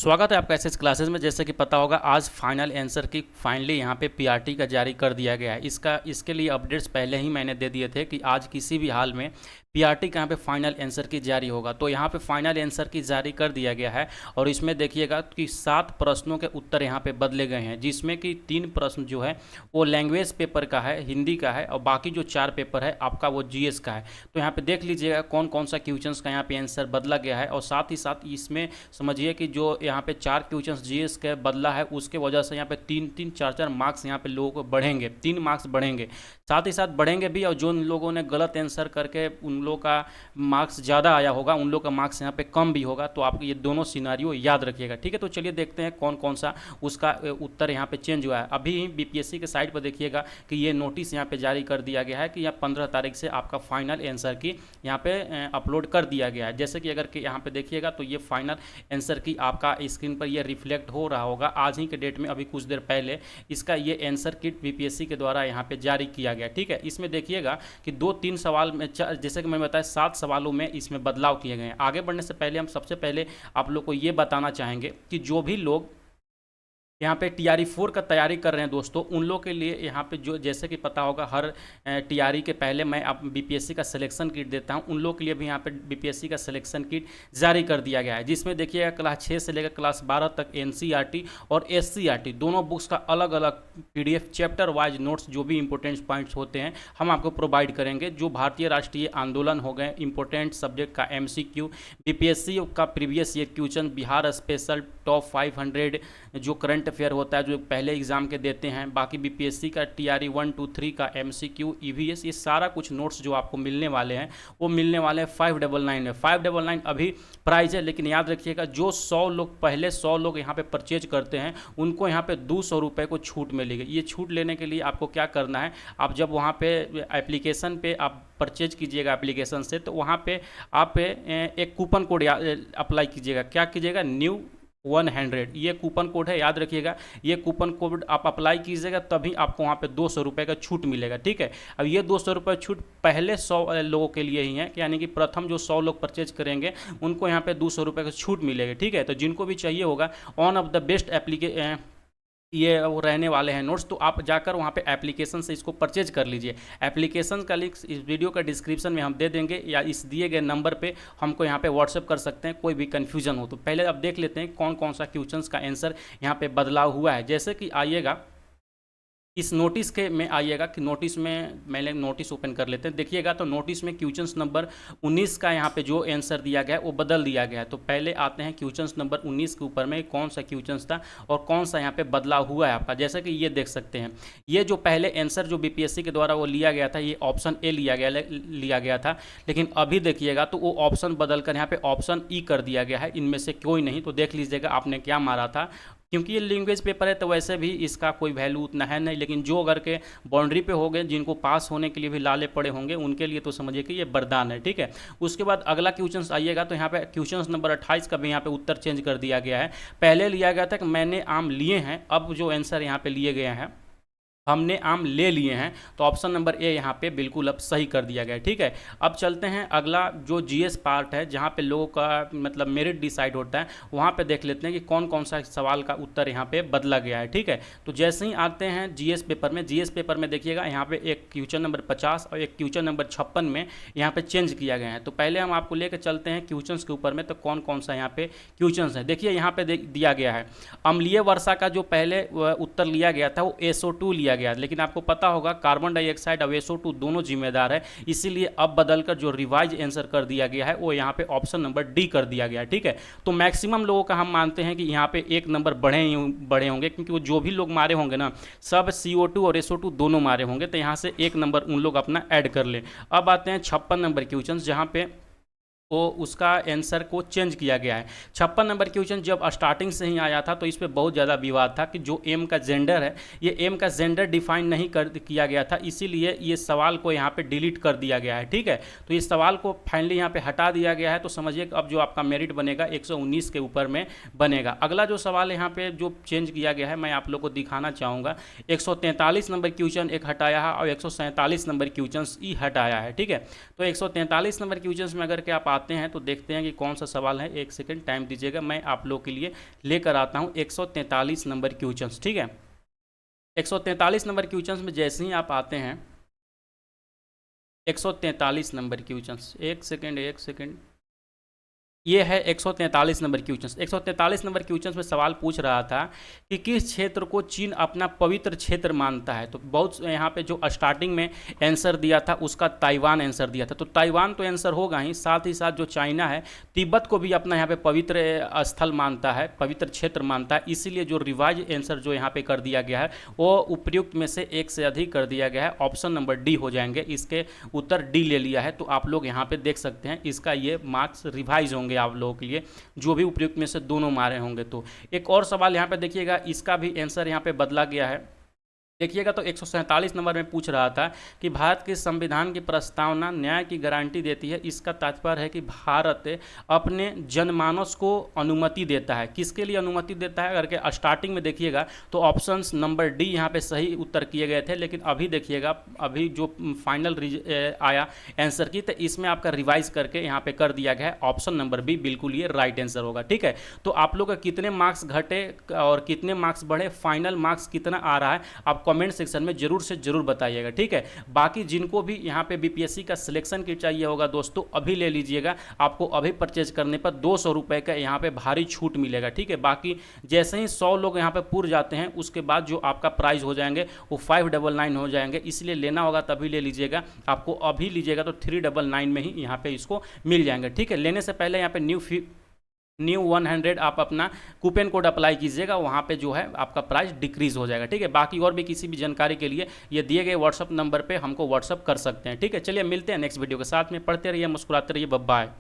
स्वागत है आपका एसएस क्लासेस में। जैसे कि पता होगा आज फाइनल आंसर की फाइनली यहाँ पे पीआरटी का जारी कर दिया गया है। इसके लिए अपडेट्स पहले ही मैंने दे दिए थे कि आज किसी भी हाल में पीआरटी का यहाँ पे फाइनल आंसर की जारी होगा। तो यहाँ पे फाइनल आंसर की जारी कर दिया गया है और इसमें देखिएगा कि 7 प्रश्नों के उत्तर यहाँ पे बदले गए हैं, जिसमें कि 3 प्रश्न जो है वो लैंग्वेज पेपर का है, हिंदी का है, और बाकी जो 4 पेपर है आपका वो जीएस का है। तो यहाँ पे देख लीजिएगा कौन कौन सा क्वेश्चंस का यहाँ पे आंसर बदला गया है, और साथ ही साथ इसमें समझिए कि जो यहाँ पे 4 क्वेश्चंस जीएस के बदला है उसके वजह से यहाँ पे 3-3 4-4 मार्क्स यहाँ पे लोगों को बढ़ेंगे, 3 मार्क्स बढ़ेंगे, साथ ही साथ बढ़ेंगे भी। और जो लोगों ने गलत आंसर करके उन लोगों का मार्क्स ज़्यादा आया होगा, उन लोगों का मार्क्स यहाँ पे कम भी होगा। तो आप ये दोनों सिनारियो याद रखिएगा, ठीक है। तो चलिए देखते हैं कौन कौन सा उसका उत्तर यहाँ पे चेंज हुआ है। अभी बीपीएससी के साइट पर देखिएगा कि ये नोटिस यहाँ पे जारी कर दिया गया है कि यह 15 तारीख से आपका फाइनल आंसर की यहाँ पे अपलोड कर दिया गया है। जैसे कि अगर कि यहाँ पे देखिएगा तो ये फाइनल आंसर की आपका स्क्रीन पर ये रिफ्लेक्ट हो रहा होगा आज ही के डेट में, अभी कुछ देर पहले इसका ये आंसर किट बीपीएससी के द्वारा यहाँ पे जारी किया गया, ठीक है। इसमें देखिएगा कि 2-3 सवाल में, जैसे कि मैंने बताया 7 सवालों में इसमें बदलाव किए गए हैं। आगे बढ़ने से पहले हम सबसे पहले आप लोग को ये बताना चाहेंगे कि जो भी लोग यहाँ पे टीआरई 4 का तैयारी कर रहे हैं दोस्तों, उन लोग के लिए यहाँ पे जो जैसे कि पता होगा हर टीआरई के पहले मैं आप बीपीएससी का सिलेक्शन किट देता हूँ। उन लोग के लिए भी यहाँ पे बीपीएससी का सिलेक्शन किट जारी कर दिया गया है, जिसमें देखिएगा क्लास 6 से लेकर क्लास 12 तक एनसीईआरटी और एससीईआरटी दोनों बुक्स का अलग अलग पीडीएफ चैप्टर वाइज नोट्स, जो भी इंपॉर्टेंट पॉइंट्स होते हैं हम आपको प्रोवाइड करेंगे। जो भारतीय राष्ट्रीय आंदोलन हो गए, इंपॉर्टेंट सब्जेक्ट का एमसीक्यू, बीपीएससी का previous year question, Bihar special top 500 जो करंट अफेयर होता है जो पहले एग्जाम के देते हैं, बाकी बीपीएससी का टीआरई 1, 2, 3 का एमसीक्यू, ईवीएस, ये सारा कुछ नोट्स जो आपको मिलने वाले हैं वो मिलने वाले हैं 599 है। 599 अभी प्राइस है, लेकिन याद रखिएगा जो 100 लोग पहले 100 लोग यहाँ पे परचेज करते हैं उनको यहाँ पे 200 रुपये को छूट मिलेगी। ये छूट लेने के लिए आपको क्या करना है, आप जब वहाँ पे एप्लीकेशन पे आप परचेज कीजिएगा एप्लीकेशन से, तो वहाँ पे आप एक कूपन कोड अप्लाई कीजिएगा। क्या कीजिएगा, न्यू 100, ये कूपन कोड है, याद रखिएगा। ये कूपन कोड आप अप्लाई कीजिएगा तभी आपको वहाँ पे 200 रुपये का छूट मिलेगा, ठीक है। अब ये 200 रुपये छूट पहले 100 लोगों के लिए ही है, यानी कि प्रथम जो 100 लोग परचेज करेंगे उनको यहाँ पे 200 रुपये का छूट मिलेगा, ठीक है। तो जिनको भी चाहिए होगा वन ऑफ द बेस्ट ये वो रहने वाले हैं नोट्स, तो आप जाकर वहाँ पे एप्लीकेशन से इसको परचेज कर लीजिए। एप्लीकेशन का लिंक इस वीडियो का डिस्क्रिप्शन में हम दे देंगे, या इस दिए गए नंबर पे हमको यहाँ पे व्हाट्सअप कर सकते हैं कोई भी कन्फ्यूजन हो तो। पहले अब देख लेते हैं कौन कौन सा क्वेश्चंस का आंसर यहाँ पे बदलाव हुआ है। जैसे कि आइएगा इस नोटिस के में आइएगा कि नोटिस में मैंने नोटिस ओपन कर लेते हैं। देखिएगा तो नोटिस में क्वेश्चंस नंबर 19 का यहाँ पे जो आंसर दिया गया है वो बदल दिया गया है। तो पहले आते हैं क्वेश्चंस नंबर 19 के ऊपर में कौन सा क्वेश्चंस था और कौन सा यहाँ पे बदलाव हुआ है आपका। जैसे कि ये देख सकते हैं, ये जो पहले आंसर जो बीपीएससी के द्वारा वो लिया गया था, ये ऑप्शन ए लिया गया था, लेकिन अभी देखिएगा तो वो ऑप्शन बदल कर यहाँ पे ऑप्शन ई कर दिया गया है। इनमें से कोई नहीं, तो देख लीजिएगा आपने क्या मारा था। क्योंकि ये लैंग्वेज पेपर है तो वैसे भी इसका कोई वैल्यू उतना है नहीं, लेकिन जो अगर के बाउंड्री पे हो गए, जिनको पास होने के लिए भी लाले पड़े होंगे, उनके लिए तो समझिए कि ये वरदान है, ठीक है। उसके बाद अगला क्वेश्चन आइएगा तो यहाँ पे क्वेश्चन नंबर 28 का भी यहाँ पे उत्तर चेंज कर दिया गया है। पहले लिया गया था कि मैंने आम लिए हैं, अब जो आंसर यहाँ पे लिए गए हैं हमने आम ले लिए हैं, तो ऑप्शन नंबर ए यहाँ पे बिल्कुल अब सही कर दिया गया है, ठीक है। अब चलते हैं अगला जो जीएस पार्ट है, जहाँ पे लोगों का मतलब मेरिट डिसाइड होता है, वहाँ पे देख लेते हैं कि कौन कौन सा सवाल का उत्तर यहाँ पे बदला गया है, ठीक है। तो जैसे ही आते हैं जीएस पेपर में देखिएगा यहाँ पे एक क्वेश्चन नंबर 50 और एक क्वेश्चन नंबर 56 में यहाँ पे चेंज किया गया है। तो पहले हम आपको लेकर चलते हैं क्वेश्चन के ऊपर में, तो कौन कौन सा यहाँ पे क्वेश्चन है। देखिए यहाँ पे दिया गया है अम्लीय वर्षा का जो पहले उत्तर लिया गया था वो SO2 लिया गया, लेकिन आपको पता होगा कार्बन डाइऑक्साइड और SO2 दोनों जिम्मेदार है, इसीलिए अब बदलकर जो रिवाइज आंसर कर दिया गया है वो यहाँ पे ऑप्शन नंबर डी कर दिया गया है, ठीक है। तो मैक्सिमम लोगों का हम मानते हैं कि यहाँ पे 1 नंबर बढ़े होंगे, क्योंकि वो जो भी लोग मारे होंगे ना सब CO2 और SO2 दोनों मारे होंगे, तो यहाँ से 1 नंबर उन लोग अपना ऐड कर ले। अब आते हैं 56 नंबर क्वेश्चन, जहाँ पे तो उसका आंसर को चेंज किया गया है। 56 नंबर क्वेश्चन जब स्टार्टिंग से ही आया था तो इस पर बहुत ज़्यादा विवाद था कि जो एम का जेंडर है, ये एम का जेंडर डिफाइन नहीं किया गया था, इसीलिए ये सवाल को यहाँ पे डिलीट कर दिया गया है, ठीक है। तो इस सवाल को फाइनली यहाँ पे हटा दिया गया है। तो समझिए अब जो आपका मेरिट बनेगा 119 के ऊपर में बनेगा। अगला जो सवाल यहाँ पे जो चेंज किया गया है मैं आप लोग को दिखाना चाहूँगा। 143 नंबर क्वेश्चन एक हटाया है और 147 नंबर क्वेश्चन ई हटाया है, ठीक है। तो 143 नंबर क्वेश्चन में अगर के आप आते हैं तो देखते हैं कि कौन सा सवाल है। एक सेकंड टाइम दीजिएगा, मैं आप लोग के लिए लेकर आता हूँ 143 नंबर क्वेश्चंस। ठीक है, 143 नंबर क्वेश्चंस में जैसे ही आप आते हैं 143 नंबर क्वेश्चंस, एक सेकंड, ये है 143 नंबर क्वेश्चन। 143 नंबर क्वेश्चन में सवाल पूछ रहा था कि किस क्षेत्र को चीन अपना पवित्र क्षेत्र मानता है। तो बहुत यहाँ पे जो स्टार्टिंग में आंसर दिया था उसका ताइवान आंसर दिया था, तो ताइवान तो आंसर होगा ही, साथ ही साथ जो चाइना है तिब्बत को भी अपना यहाँ पे पवित्र स्थल मानता है, पवित्र क्षेत्र मानता है। इसीलिए जो रिवाइज आंसर जो यहाँ पे कर दिया गया है वो उपयुक्त में से एक से अधिक कर दिया गया है, ऑप्शन नंबर डी हो जाएंगे। इसके उत्तर डी ले लिया है, तो आप लोग यहाँ पे देख सकते हैं इसका ये मार्क्स रिवाइज होंगे आप लोगों के लिए, जो भी उपयुक्त में से दोनों मारे होंगे। तो एक और सवाल यहाँ पे देखिएगा, इसका भी आंसर यहाँ पे बदला गया है। देखिएगा तो 147 नंबर में पूछ रहा था कि भारत के संविधान की प्रस्तावना न्याय की गारंटी देती है। इसका तात्पर्य है कि भारत अपने जनमानस को अनुमति देता है। किसके लिए अनुमति देता है करके स्टार्टिंग में देखिएगा तो ऑप्शंस नंबर डी यहाँ पे सही उत्तर किए गए थे, लेकिन अभी देखिएगा अभी जो फाइनल आया आंसर की तो इसमें आपका रिवाइज करके यहाँ पे कर दिया गया है, ऑप्शन नंबर बी बिल्कुल ये राइट आंसर होगा। ठीक है, तो आप लोग का कितने मार्क्स घटे और कितने मार्क्स बढ़े, फाइनल मार्क्स कितना आ रहा है आप कमेंट सेक्शन में जरूर से जरूर बताइएगा। ठीक है, बाकी जिनको भी यहाँ पे बीपीएससी का सिलेक्शन किट चाहिए होगा दोस्तों अभी ले लीजिएगा, आपको अभी परचेज करने पर 200 रुपये का यहाँ पे भारी छूट मिलेगा। ठीक है, बाकी जैसे ही 100 लोग यहाँ पे पूर जाते हैं उसके बाद जो आपका प्राइस हो जाएंगे वो 599 हो जाएंगे, इसलिए लेना होगा तभी ले लीजिएगा। आपको अभी लीजिएगा तो 399 में ही यहाँ पे इसको मिल जाएंगे। ठीक है, लेने से पहले यहाँ पे न्यू 100 आप अपना कूपन कोड अप्लाई कीजिएगा, वहाँ पे जो है आपका प्राइस डिक्रीज हो जाएगा। ठीक है, बाकी और भी किसी भी जानकारी के लिए ये दिए गए व्हाट्सअप नंबर पे हमको व्हाट्सअप कर सकते हैं। ठीक है, चलिए मिलते हैं नेक्स्ट वीडियो के साथ में, पढ़ते रहिए मुस्कुराते रहिए, बाय बाय।